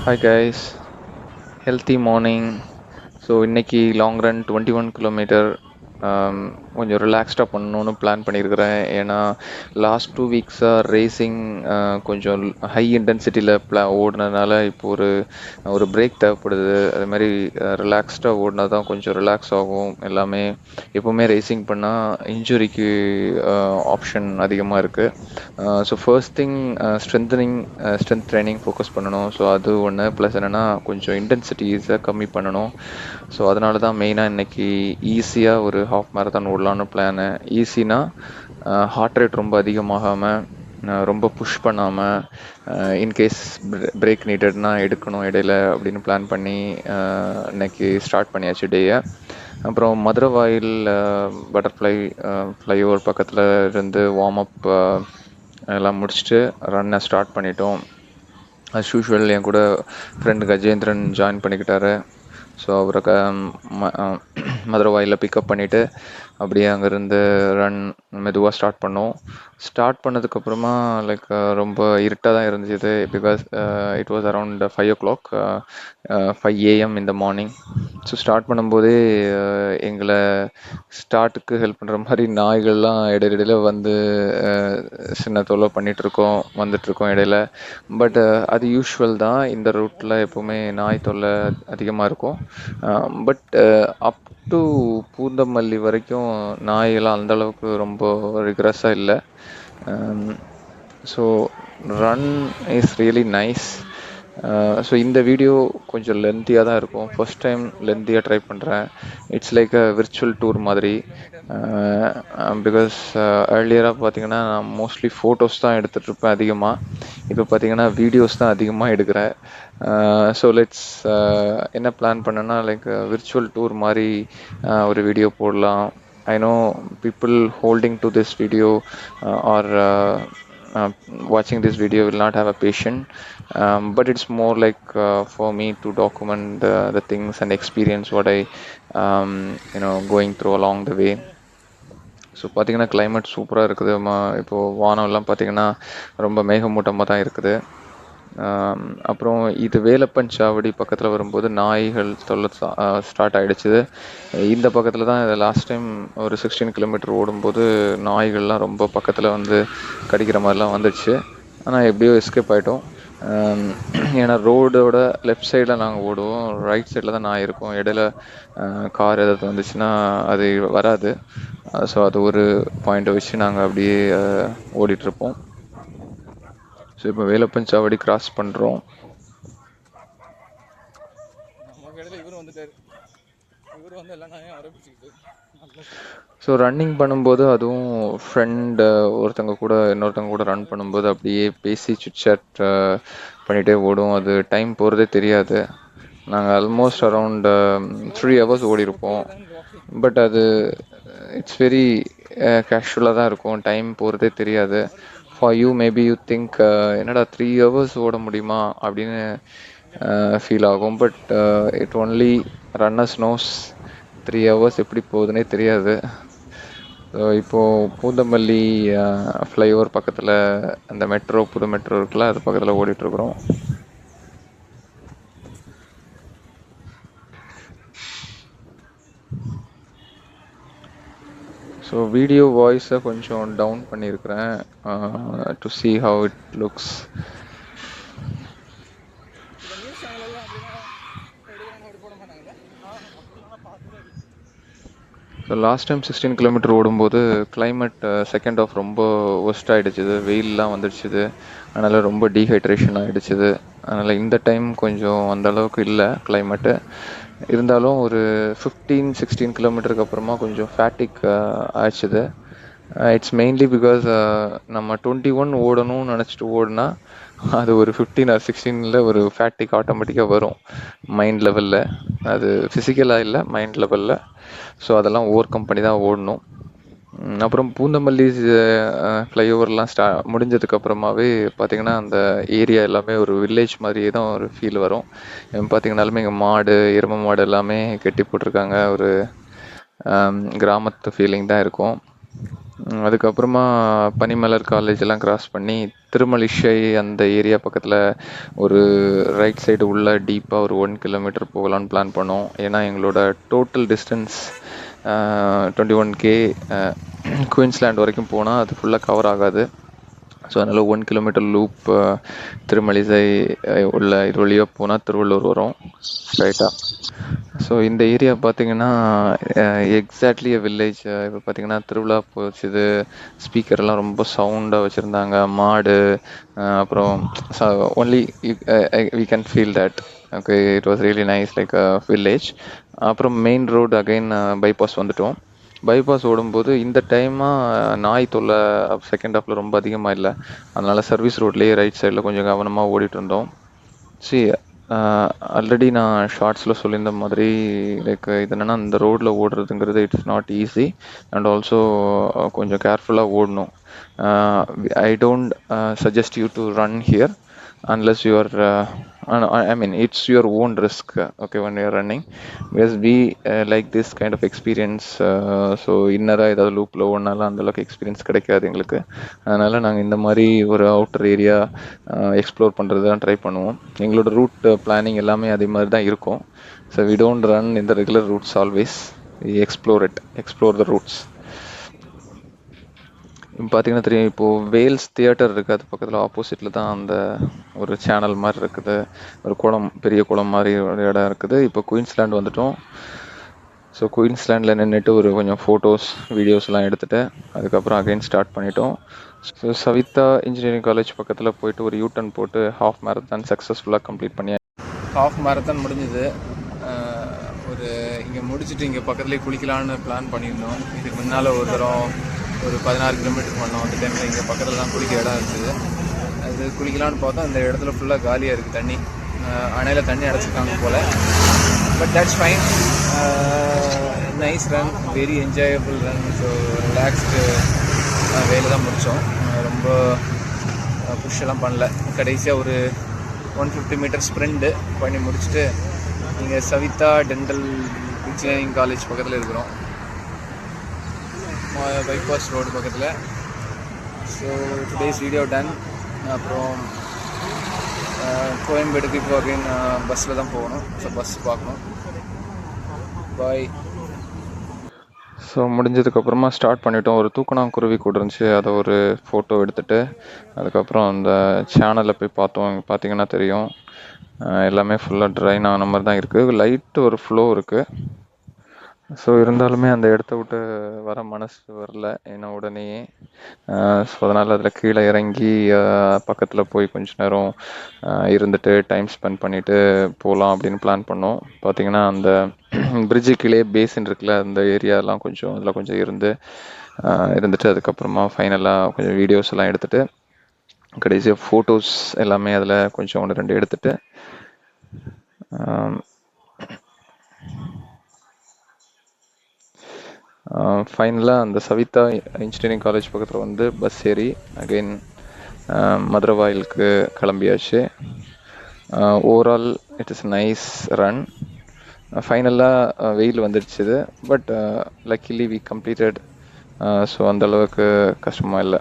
Hi guys, healthy morning. So இன்னைக்கு long run 21 kilometre கொஞ்சம் ரிலாக்ஸ்டாக பண்ணணும்னு பிளான் பண்ணியிருக்கிறேன். ஏன்னா லாஸ்ட் 2 வீக்ஸாக ரேசிங் கொஞ்சம் ஹை இன்டென்சிட்டியில் ஓடுனதுனால இப்போ ஒரு ஒரு பிரேக் தேவைப்படுது. அது மாதிரி ரிலாக்ஸ்டாக ஓடினா தான் கொஞ்சம் ரிலாக்ஸ் ஆகும் எல்லாமே. எப்போவுமே ரேசிங் பண்ணால் இன்ஜுரிக்கு ஆப்ஷன் அதிகமாக இருக்குது. So first thing strength training focus பண்ணணும். ஸோ அது ஒன்று. ப்ளஸ் என்னென்னா கொஞ்சம் இன்டென்சிட்டிஸை கம்மி பண்ணணும். ஸோ அதனால தான் மெயினாக இன்னைக்கு ஈஸியாக ஒரு ஹாஃப் மேரத்தான் ஓடலான்னு பிளானு. ஈஸினா ஹார்ட் ரேட் ரொம்ப அதிகமாகாமல், ரொம்ப புஷ் பண்ணாமல், இன்கேஸ் பிரேக் நீடட்னா எடுக்கணும் இடையில அப்படின்னு பிளான் பண்ணி இன்னைக்கு ஸ்டார்ட் பண்ணியாச்சு டேயை. அப்புறம் மதுரவாயில் பட்டர்ஃப்ளை ஃப்ளைஓவர் பக்கத்தில் இருந்து வார்ம் அப் எல்லாம் முடிச்சுட்டு ரன்னை ஸ்டார்ட் பண்ணிட்டோம். அஸ் யூஷுவல் என் கூட ஃப்ரெண்டு கஜேந்திரன் ஜாயின் பண்ணிக்கிட்டாரு. ஸோ அவரை மதுரவாயில் பிக்கப் பண்ணிவிட்டு அப்படியே அங்கேருந்து ரன் மெதுவாக ஸ்டார்ட் பண்ணோம். ஸ்டார்ட் பண்ணதுக்கப்புறமா லைக் ரொம்ப இருட்டாக தான் இருந்துச்சு. Because it was around 5 o'clock, 5 AM இந்த மார்னிங். ஸோ ஸ்டார்ட் பண்ணும்போதே எங்களை ஸ்டார்ட்டுக்கு ஹெல்ப் பண்ணுற மாதிரி நாய்கள்லாம் இடையில வந்து சின்ன தொல்லை வந்துட்டுருக்கோம் இடையில. பட் அது யூஷுவல் தான். இந்த ரூட்டில் எப்போவுமே நாய் தொல்லை அதிகமாக இருக்கும். பட் அப் டு பூந்தமல்லி வரைக்கும் நாயெல்லாம் அந்தளவுக்கு ரொம்ப ரிக்ரஸாக இல்லை. So run is really nice. So இந்த வீடியோ கொஞ்சம் லென்த்தியாக தான் இருக்கும். ஃபர்ஸ்ட் டைம் லென்த்தியாக ட்ரை பண்ணுறேன். It's like a virtual tour மாதிரி. பிகாஸ் ஏர்லியராக பார்த்தீங்கன்னா நான் மோஸ்ட்லி ஃபோட்டோஸ் தான் எடுத்துகிட்ருப்பேன் அதிகமாக. இப்போ பார்த்தீங்கன்னா வீடியோஸ் தான் அதிகமாக எடுக்கிறேன். ஸோ லெட்ஸ் என்ன பிளான் பண்ணேன்னா லைக் விர்ச்சுவல் டூர் மாதிரி ஒரு வீடியோ போடலாம். I know people holding to this video R watching this video will not have a patient, but it's more like for me to document the things and experience what I going through along the way. So பார்த்தீங்கன்னா climate சூப்பராக இருக்குது. இப்போது வானம்லாம் பார்த்தீங்கன்னா ரொம்ப மேகமூட்டமாக தான் இருக்குது. அப்புறம் இது வேலப்பன் சாவடி பக்கத்தில் வரும்போது நாய்கள் தொல்லை ஸ்டார்ட் ஆகிடுச்சு. இந்த பக்கத்தில் தான் லாஸ்ட் டைம் ஒரு 16 கிலோமீட்டர் ஓடும்போது நாய்கள்லாம் ரொம்ப பக்கத்தில் வந்து கடிக்கிற மாதிரிலாம் வந்துடுச்சு. ஆனால் எப்படியோ எஸ்கேப் ஆகிட்டோம். ஏன்னா ரோடோட லெஃப்ட் சைடில் நாங்கள் ஓடுவோம், ரைட் சைடில் தான் நாய் இருக்கும். இடையில கார் ஏதாவது வந்துச்சுன்னா அது வராது. ஸோ அது ஒரு பாயிண்ட்டை வச்சு நாங்கள் அப்படியே ஓடிட்டுருப்போம். ஸோ இப்போ வேலப்பன் சாவடி கிராஸ் பண்ணுறோம். ஸோ ரன்னிங் பண்ணும்போது அதுவும் ஃப்ரெண்டு ஒருத்தங்க கூட இன்னொருத்தங்க கூட ரன் பண்ணும்போது அப்படியே பேசி சிட்சாட் பண்ணிகிட்டே ஓடும். அது டைம் போகிறதே தெரியாது. நாங்கள் ஆல்மோஸ்ட் அரவுண்ட் 3 hours ஓடிருப்போம். பட் அது இட்ஸ் வெரி கேஷுவலாக தான் இருக்கும். டைம் போகிறதே தெரியாது. For you maybe you think என்னடா 3 hours ஓட முடியுமா அப்படின்னு ஃபீல் ஆகும். But it only runners knows 3 hours எப்படி போகுதுன்னே தெரியாது. ஸோ இப்போது பூந்தமல்லி ஃப்ளைஓவர் பக்கத்தில் அந்த புது மெட்ரோ இருக்குல்ல, அது பக்கத்தில் ஓடிட்டுருக்குறோம். ஸோ வீடியோ வாய்ஸை கொஞ்சம் டவுன் பண்ணியிருக்கிறேன் to see how it looks. So last time 16 kilometre ஓடும்போது கிளைமேட் செகண்ட் ஆஃப் ரொம்ப ஒஸ்ட் ஆகிடுச்சுது. வெயிலெலாம் வந்துடுச்சுது. அதனால் ரொம்ப டீஹைட்ரேஷன் ஆகிடுச்சுது. அதனால் இந்த டைம் கொஞ்சம் அந்தளவுக்கு இல்லை கிளைமேட்டு. இருந்தாலும் ஒரு 15-16 கிலோமீட்டருக்கு அப்புறமா கொஞ்சம் ஃபேட்டிக் ஆயிடுச்சுது. இட்ஸ் மெயின்லி பிகாஸ் நம்ம 21 ஓடணும்னு நினச்சிட்டு ஓடினா அது ஒரு 15 or 16 ஒரு ஃபேட்டிக் ஆட்டோமேட்டிக்காக வரும் மைண்ட் லெவலில். அது ஃபிசிக்கலாக இல்லை, மைண்ட் லெவலில். ஸோ அதெல்லாம் ஓவர் கம் பண்ணி தான் ஓடணும். அப்புறம் பூந்தமல்லி ஃப்ளைஓவர்லாம் முடிஞ்சதுக்கப்புறமாவே பார்த்திங்கன்னா அந்த ஏரியா எல்லாமே ஒரு வில்லேஜ் மாதிரியே தான் ஒரு ஃபீல் வரும். பார்த்திங்கனாலுமே இங்கே மாடு, எருமை மாடு எல்லாமே கட்டி போட்டிருக்காங்க. ஒரு கிராமத்து ஃபீலிங் தான் இருக்கும். அதுக்கப்புறமா பனிமலர் காலேஜ் எல்லாம் கிராஸ் பண்ணி திருமலிஷை அந்த ஏரியா பக்கத்தில் ஒரு ரைட் சைடு உள்ள டீப்பாக ஒரு 1 கிலோமீட்டர் போகலான்னு பிளான் பண்ணோம். ஏன்னா எங்களோட டோட்டல் டிஸ்டன்ஸ் 21K குயின்ஸ்லேண்ட் வரைக்கும் போனால் அது ஃபுல்லாக கவர் ஆகாது. ஸோ அதனால் 1 கிலோமீட்டர் லூப் திருமலிசை உள்ள இது வழியாக போனால் திருவள்ளூர் வரும் ஸ்ட்ரைட்டாக. ஸோ இந்த ஏரியா பார்த்தீங்கன்னா எக்ஸாக்ட்லி வில்லேஜ். இப்போ பார்த்தீங்கன்னா திருவிழா போச்சுது, ஸ்பீக்கர்லாம் ரொம்ப சவுண்டாக வச்சுருந்தாங்க, மாடு, அப்புறம் only we can feel that. Okay, it was really nice like village. அப்புறம் மெயின் ரோடு அகைன் பைபாஸ் வந்துட்டோம். பைபாஸ் ஓடும்போது இந்த டைமாக நாய் தொல்லை செகண்ட் ஹாஃபில் ரொம்ப அதிகமாக இல்லை. அதனால் சர்வீஸ் ரோட்லேயே ரைட் சைடில் கொஞ்சம் கவனமாக ஓடிட்டு இருந்தோம். சி ஆல்ரெடி நான் ஷார்ட்ஸில் சொல்லியிருந்த மாதிரி லைக் இது என்னென்னா, இந்த ரோட்டில் ஓடுறதுங்கிறது it's not easy and also கொஞ்சம் கேர்ஃபுல்லாக ஓடணும். I don't suggest you to run here unless you are I mean it's your own risk, okay, when you are running, because we like this kind of experience. So இன்னரா ஏதாவது லூப்பில் ஓடினாலும் அந்தளவுக்கு experience கிடைக்காது எங்களுக்கு. அதனால் நாங்கள் இந்த மாதிரி ஒரு அவுட்டர் ஏரியா எக்ஸ்ப்ளோர் பண்ணுறது தான் ட்ரை பண்ணுவோம். எங்களோட ரூட் பிளானிங் எல்லாமே அதே மாதிரி தான் இருக்கும். So we don't run in the regular routes always, we explore the routes. இப்போ பார்த்தீங்கன்னா தெரியும், இப்போது வேல்ஸ் தியேட்டர் இருக்குது, அது பக்கத்தில் ஆப்போசிட்டில் தான் அந்த ஒரு சேனல் மாதிரி இருக்குது, ஒரு குளம், பெரிய குளம் மாதிரி ஒரு இடம் இருக்குது. இப்போ குயின்ஸ்லேண்ட் வந்துட்டோம். ஸோ குயின்ஸ்லேண்டில் நின்றுட்டு ஒரு கொஞ்சம் ஃபோட்டோஸ் வீடியோஸ்லாம் எடுத்துகிட்டு அதுக்கப்புறம் அகைன் ஸ்டார்ட் பண்ணிட்டோம். ஸோ சவிதா இன்ஜினியரிங் காலேஜ் பக்கத்தில் போயிட்டு ஒரு யூட்டன் போட்டு ஹாஃப் மேரத்தான் சக்ஸஸ்ஃபுல்லாக கம்ப்ளீட் பண்ணி ஹாஃப் மேரத்தான் முடிஞ்சுது. ஒரு இங்கே முடிச்சுட்டு இங்கே பக்கத்துலேயே குளிக்கலான்னு பிளான் பண்ணியிருந்தோம். இதுக்கு முன்னால் ஒரு தரம் ஒரு 16 கிலோமீட்டர் பண்ணோம். அந்த டைமில் இங்கே பக்கத்தில் தான் குளிக்க இடம் இருக்குது. அது குளிக்கலான்னு பார்த்தா அந்த இடத்துல ஃபுல்லாக காலியாக இருக்குது, தண்ணி அணையில் தண்ணி அடைச்சிருக்காங்க போல். But that's fine. Nice run, very enjoyable run. So relaxed வேலை தான் முடித்தோம். ரொம்ப புஷ்ஷெல்லாம் பண்ணல. கடைசியாக ஒரு 150 மீட்டர் ஸ்ப்ரிண்ட்டு பண்ணி முடிச்சுட்டு இங்கே சவிதா டென்டல் இன்ஜினியரிங் காலேஜ் பக்கத்தில் இருக்கிறோம், பைபாஸ் ரோடு பக்கத்தில். So today's video done. அப்புறம் கோயம்பேடுக்கு இப்போ அகைன் பஸ்ஸில் தான் போகணும். ஸோ பஸ் பார்க்கணும். பாய். ஸோ முடிஞ்சதுக்கப்புறமா ஸ்டார்ட் பண்ணிட்டோம். ஒரு தூக்கணாங்குருவி கூட இருந்துச்சு, அதை ஒரு ஃபோட்டோ எடுத்துகிட்டு அதுக்கப்புறம் அந்த சேனலில் போய் பார்த்தோம். பார்த்தீங்கன்னா தெரியும், எல்லாமே ஃபுல்லாக ட்ரைன் ஆன மாதிரி தான் இருக்குது. லைட்டு ஒரு ஃப்ளோ இருக்குது. ஸோ இருந்தாலுமே அந்த இடத்த விட்டு வர மனசு வரல ஏன்னா உடனேயே. ஸோ அதனால் அதில் கீழே இறங்கி பக்கத்தில் போய் கொஞ்ச நேரம் இருந்துட்டு டைம் ஸ்பெண்ட் பண்ணிவிட்டு போகலாம் அப்படின்னு பிளான் பண்ணோம். பார்த்திங்கன்னா அந்த பிரிட்ஜு கீழே பேசின் இருக்குல்ல, அந்த ஏரியாலாம் கொஞ்சம் அதில் கொஞ்சம் இருந்துட்டு அதுக்கப்புறமா ஃபைனலாக கொஞ்சம் வீடியோஸ் எல்லாம் எடுத்துகிட்டு கடைசியாக ஃபோட்டோஸ் எல்லாமே அதில் கொஞ்சம் 1-2 எடுத்துகிட்டு ஃபைனலாக அந்த சவிதா இன்ஜினியரிங் காலேஜ் பக்கத்தில் வந்து பஸ் ஏறி அகெயின் மதுரவாயிலுக்கு கிளம்பியாச்சு. Overall it is nice run. ஃபைனலாக வெயில் வந்துடுச்சுது, but luckily we completed. So அந்தளவுக்கு கஷ்டமாக இல்லை.